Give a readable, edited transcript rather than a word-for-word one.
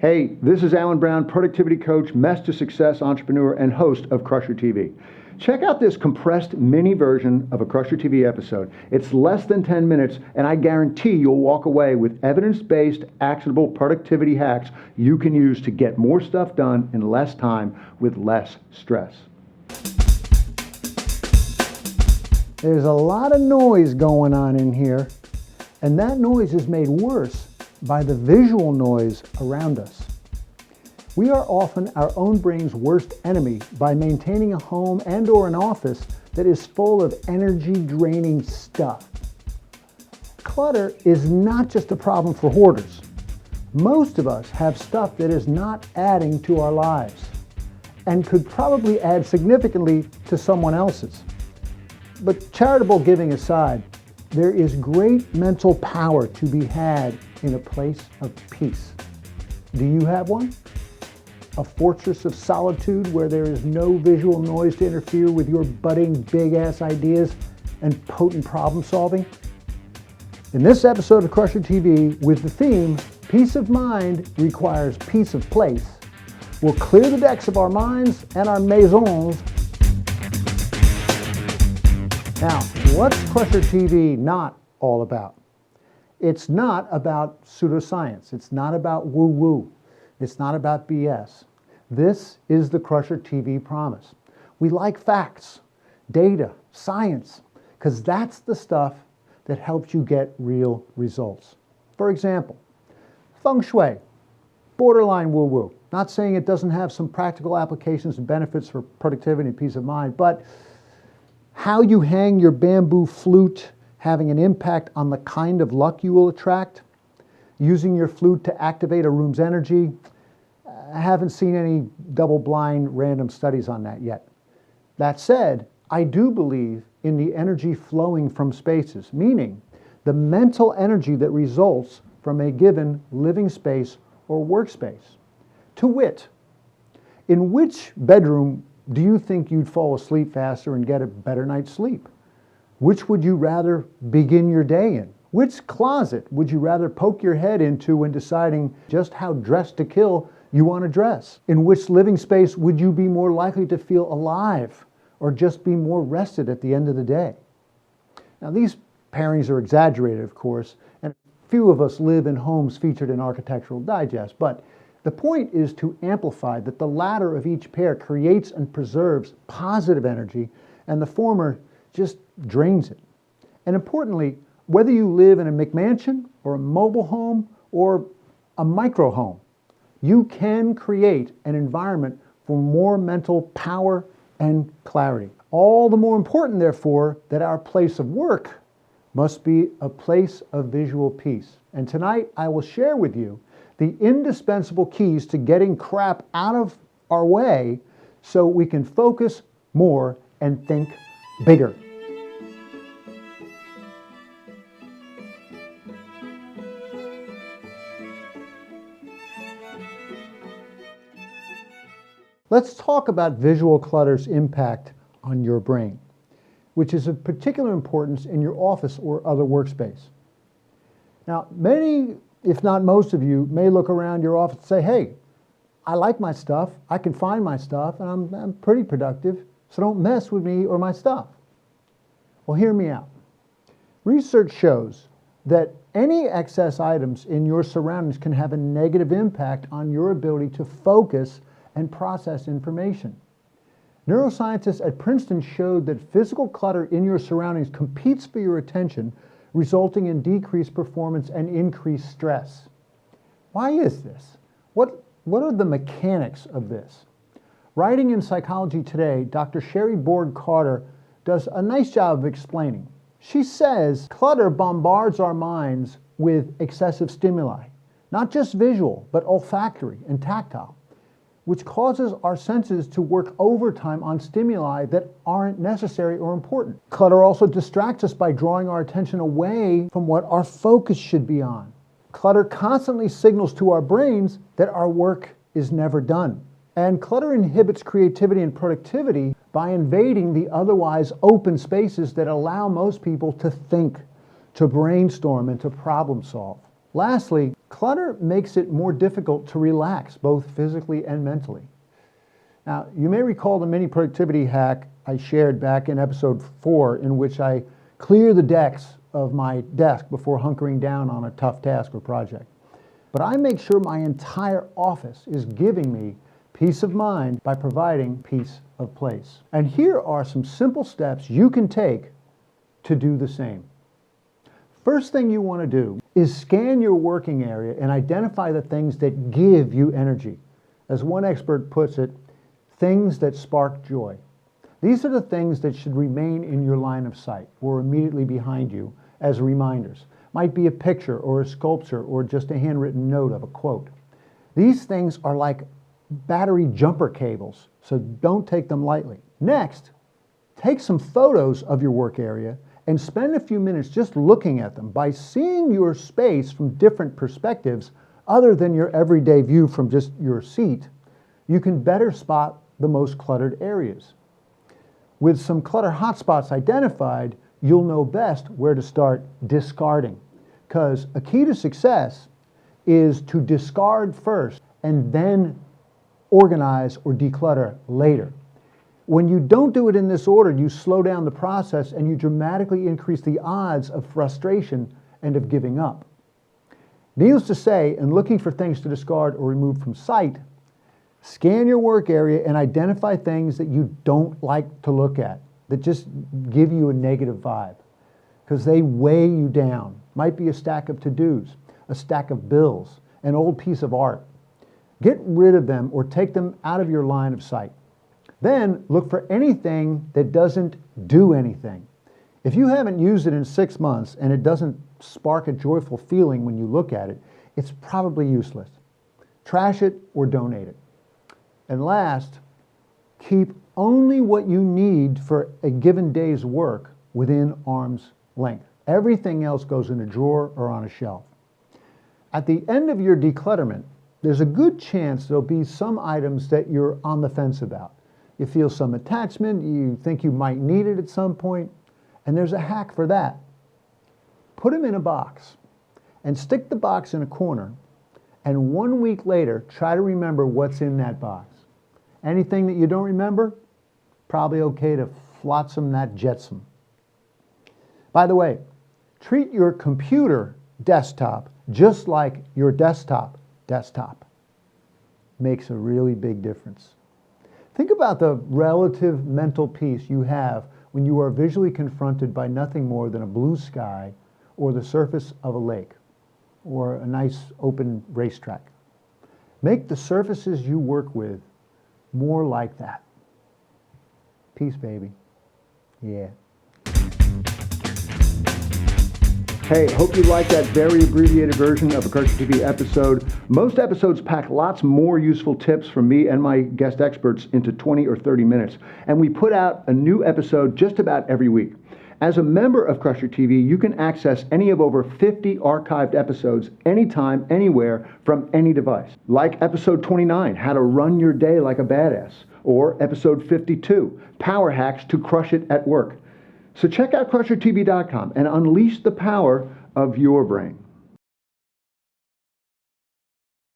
Hey, this is Alan Brown, productivity coach, mess to success entrepreneur, and host of Crusher TV. Check out this compressed mini version of a Crusher TV episode. It's less than 10 minutes, and I guarantee you'll walk away with evidence-based, actionable productivity hacks you can use to get more stuff done in less time with less stress. There's a lot of noise going on in here, and that noise is made worse by the visual noise around us. We are often our own brain's worst enemy by maintaining a home and/or an office that is full of energy-draining stuff. Clutter is not just a problem for hoarders. Most of us have stuff that is not adding to our lives and could probably add significantly to someone else's. But charitable giving aside, there is great mental power to be had in a place of peace. Do you have one? A fortress of solitude where there is no visual noise to interfere with your budding big-ass ideas and potent problem solving? In this episode of Crusher TV, with the theme, Peace of Mind Requires Peace of Place, we'll clear the decks of our minds and our maisons. Now, what's Crusher TV not all about? It's not about pseudoscience. It's not about woo-woo. It's not about BS. This is the Crusher TV promise. We like facts, data, science, because that's the stuff that helps you get real results. For example, feng shui, borderline woo-woo. Not saying it doesn't have some practical applications and benefits for productivity and peace of mind, but how you hang your bamboo flute having an impact on the kind of luck you will attract, using your flute to activate a room's energy. I haven't seen any double-blind random studies on that yet. That said, I do believe in the energy flowing from spaces, meaning the mental energy that results from a given living space or workspace. To wit, in which bedroom do you think you'd fall asleep faster and get a better night's sleep? Which would you rather begin your day in? Which closet would you rather poke your head into when deciding just how dressed to kill you want to dress? In which living space would you be more likely to feel alive or just be more rested at the end of the day? Now, these pairings are exaggerated, of course, and few of us live in homes featured in Architectural Digest, but the point is to amplify that the latter of each pair creates and preserves positive energy, and the former just drains it. And importantly, whether you live in a McMansion or a mobile home or a micro home, you can create an environment for more mental power and clarity. All the more important, therefore, that our place of work must be a place of visual peace. And tonight, I will share with you the indispensable keys to getting crap out of our way so we can focus more and think bigger. Let's talk about visual clutter's impact on your brain, which is of particular importance in your office or other workspace. Now, many, if not most of you, may look around your office and say, hey, I like my stuff, I can find my stuff, and I'm pretty productive, so don't mess with me or my stuff. Well, hear me out. Research shows that any excess items in your surroundings can have a negative impact on your ability to focus and process information. Neuroscientists at Princeton showed that physical clutter in your surroundings competes for your attention, resulting in decreased performance and increased stress. Why is this? What are the mechanics of this? Writing in Psychology Today, Dr. Sherry Board-Carter does a nice job of explaining. She says clutter bombards our minds with excessive stimuli, not just visual, but olfactory and tactile, which causes our senses to work overtime on stimuli that aren't necessary or important. Clutter also distracts us by drawing our attention away from what our focus should be on. Clutter constantly signals to our brains that our work is never done. And clutter inhibits creativity and productivity by invading the otherwise open spaces that allow most people to think, to brainstorm, and to problem solve. Lastly, clutter makes it more difficult to relax, both physically and mentally. Now, you may recall the mini productivity hack I shared back in episode 4, in which I clear the decks of my desk before hunkering down on a tough task or project. But I make sure my entire office is giving me peace of mind by providing peace of place. And here are some simple steps you can take to do the same. First thing you want to do is scan your working area and identify the things that give you energy. As one expert puts it, things that spark joy. These are the things that should remain in your line of sight or immediately behind you as reminders. Might be a picture or a sculpture or just a handwritten note of a quote. These things are like battery jumper cables, so don't take them lightly. Next, take some photos of your work area and spend a few minutes just looking at them. By seeing your space from different perspectives other than your everyday view from just your seat, you can better spot the most cluttered areas. With some clutter hotspots identified, you'll know best where to start discarding. Because a key to success is to discard first and then organize or declutter later. When you don't do it in this order, you slow down the process and you dramatically increase the odds of frustration and of giving up. Needless to say, in looking for things to discard or remove from sight, scan your work area and identify things that you don't like to look at, that just give you a negative vibe, because they weigh you down. Might be a stack of to-dos, a stack of bills, an old piece of art. Get rid of them or take them out of your line of sight. Then look for anything that doesn't do anything. If you haven't used it in 6 months and it doesn't spark a joyful feeling when you look at it, it's probably useless. Trash it or donate it. And last, keep only what you need for a given day's work within arm's length. Everything else goes in a drawer or on a shelf. At the end of your declutterment, there's a good chance there'll be some items that you're on the fence about. You feel some attachment, you think you might need it at some point, and there's a hack for that. Put them in a box and stick the box in a corner, and 1 week later, try to remember what's in that box. Anything that you don't remember, probably okay to flotsam that jetsam. By the way, treat your computer desktop just like your desktop. Makes a really big difference. Think about the relative mental peace you have when you are visually confronted by nothing more than a blue sky or the surface of a lake or a nice open racetrack. Make the surfaces you work with more like that. Peace, baby. Yeah. Hey, hope you liked that very abbreviated version of a Clutter TV episode. Most episodes pack lots more useful tips from me and my guest experts into 20 or 30 minutes. And we put out a new episode just about every week. As a member of Clutter TV, you can access any of over 50 archived episodes anytime, anywhere, from any device. Like episode 29, How to Run Your Day Like a Badass, or episode 52, Power Hacks to Crush It at Work. So check out ClutterTV.com and unleash the power of your brain.